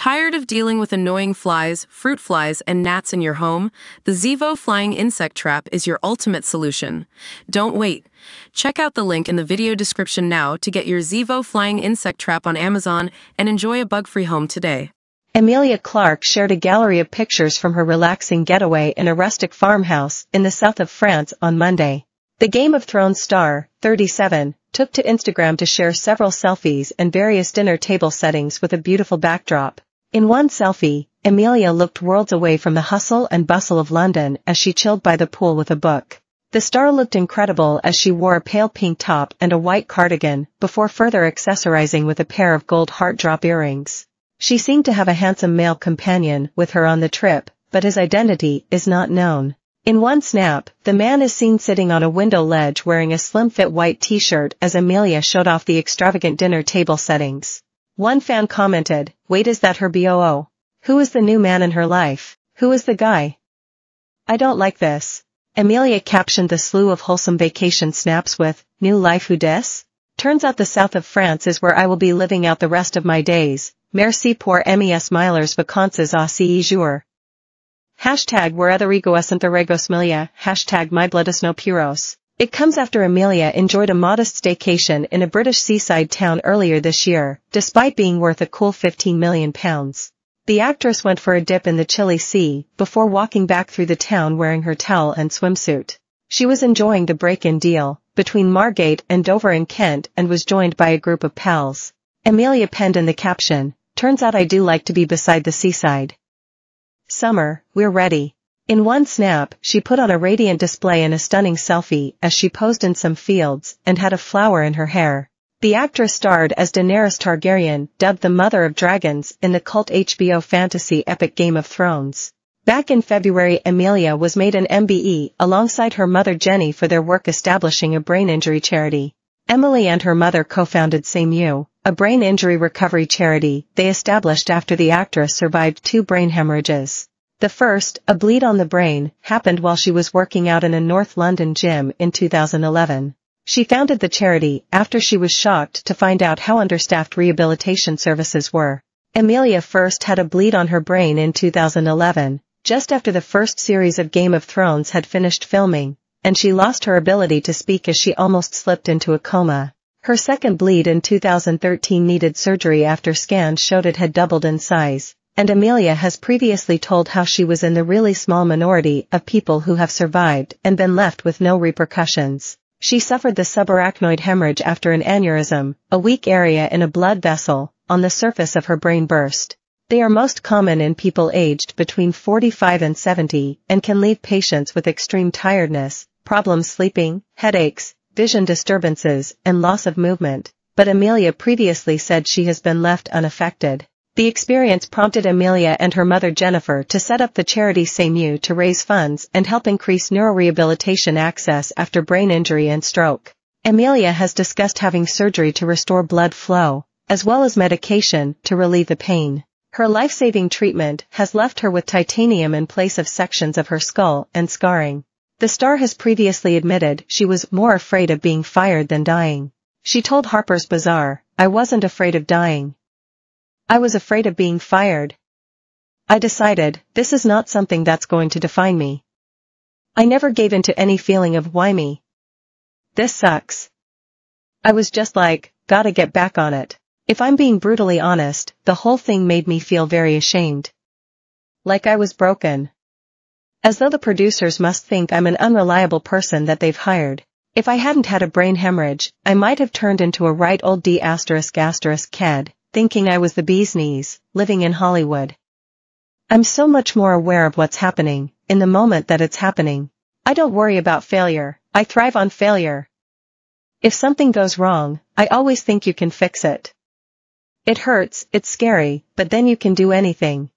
Tired of dealing with annoying flies, fruit flies, and gnats in your home? The Zevo Flying Insect Trap is your ultimate solution. Don't wait. Check out the link in the video description now to get your Zevo Flying Insect Trap on Amazon and enjoy a bug-free home today. Emilia Clarke shared a gallery of pictures from her relaxing getaway in a rustic farmhouse in the south of France on Monday. The Game of Thrones star, 37, took to Instagram to share several selfies and various dinner table settings with a beautiful backdrop. In one selfie, Emilia looked worlds away from the hustle and bustle of London as she chilled by the pool with a book. The star looked incredible as she wore a pale pink top and a white cardigan, before further accessorizing with a pair of gold heart drop earrings. She seemed to have a handsome male companion with her on the trip, but his identity is not known. In one snap, the man is seen sitting on a window ledge wearing a slim-fit white t-shirt as Emilia showed off the extravagant dinner table settings. One fan commented, "Wait, is that her BOO? Who is the new man in her life? Who is the guy? I don't like this." Emilia captioned the slew of wholesome vacation snaps with, "New life who dis? Turns out the south of France is where I will be living out the rest of my days. Merci pour mes meilleurs vacances à ce jour. Hashtag #whereatherigoesentharegosmilia, hashtag mybloodisnopuros." It comes after Emilia enjoyed a modest staycation in a British seaside town earlier this year, despite being worth a cool £15 million. The actress went for a dip in the chilly sea, before walking back through the town wearing her towel and swimsuit. She was enjoying the break-in deal, between Margate and Dover in Kent, and was joined by a group of pals. Emilia penned in the caption, "Turns out I do like to be beside the seaside. Summer, we're ready." In one snap, she put on a radiant display in a stunning selfie as she posed in some fields and had a flower in her hair. The actress starred as Daenerys Targaryen, dubbed the Mother of Dragons in the cult HBO fantasy epic Game of Thrones. Back in February, Emilia was made an MBE alongside her mother Jenny for their work establishing a brain injury charity. Emily and her mother co-founded SameU, a brain injury recovery charity they established after the actress survived 2 brain hemorrhages. The first, a bleed on the brain, happened while she was working out in a North London gym in 2011. She founded the charity after she was shocked to find out how understaffed rehabilitation services were. Emilia first had a bleed on her brain in 2011, just after the first series of Game of Thrones had finished filming, and she lost her ability to speak as she almost slipped into a coma. Her second bleed in 2013 needed surgery after scans showed it had doubled in size. And Emilia has previously told how she was in the really small minority of people who have survived and been left with no repercussions. She suffered the subarachnoid hemorrhage after an aneurysm, a weak area in a blood vessel, on the surface of her brain burst. They are most common in people aged between 45 and 70 and can leave patients with extreme tiredness, problems sleeping, headaches, vision disturbances, and loss of movement, but Emilia previously said she has been left unaffected. The experience prompted Emilia and her mother Jennifer to set up the charity SameU to raise funds and help increase neurorehabilitation access after brain injury and stroke. Emilia has discussed having surgery to restore blood flow, as well as medication to relieve the pain. Her life-saving treatment has left her with titanium in place of sections of her skull and scarring. The star has previously admitted she was more afraid of being fired than dying. She told Harper's Bazaar, "I wasn't afraid of dying. I was afraid of being fired. I decided, this is not something that's going to define me. I never gave in to any feeling of why me. This sucks. I was just like, gotta get back on it." If I'm being brutally honest, the whole thing made me feel very ashamed. Like I was broken. As though the producers must think I'm an unreliable person that they've hired. If I hadn't had a brain hemorrhage, I might have turned into a right old D*** kid. Thinking I was the bee's knees, living in Hollywood. I'm so much more aware of what's happening, in the moment that it's happening. I don't worry about failure, I thrive on failure. If something goes wrong, I always think you can fix it. It hurts, it's scary, but then you can do anything.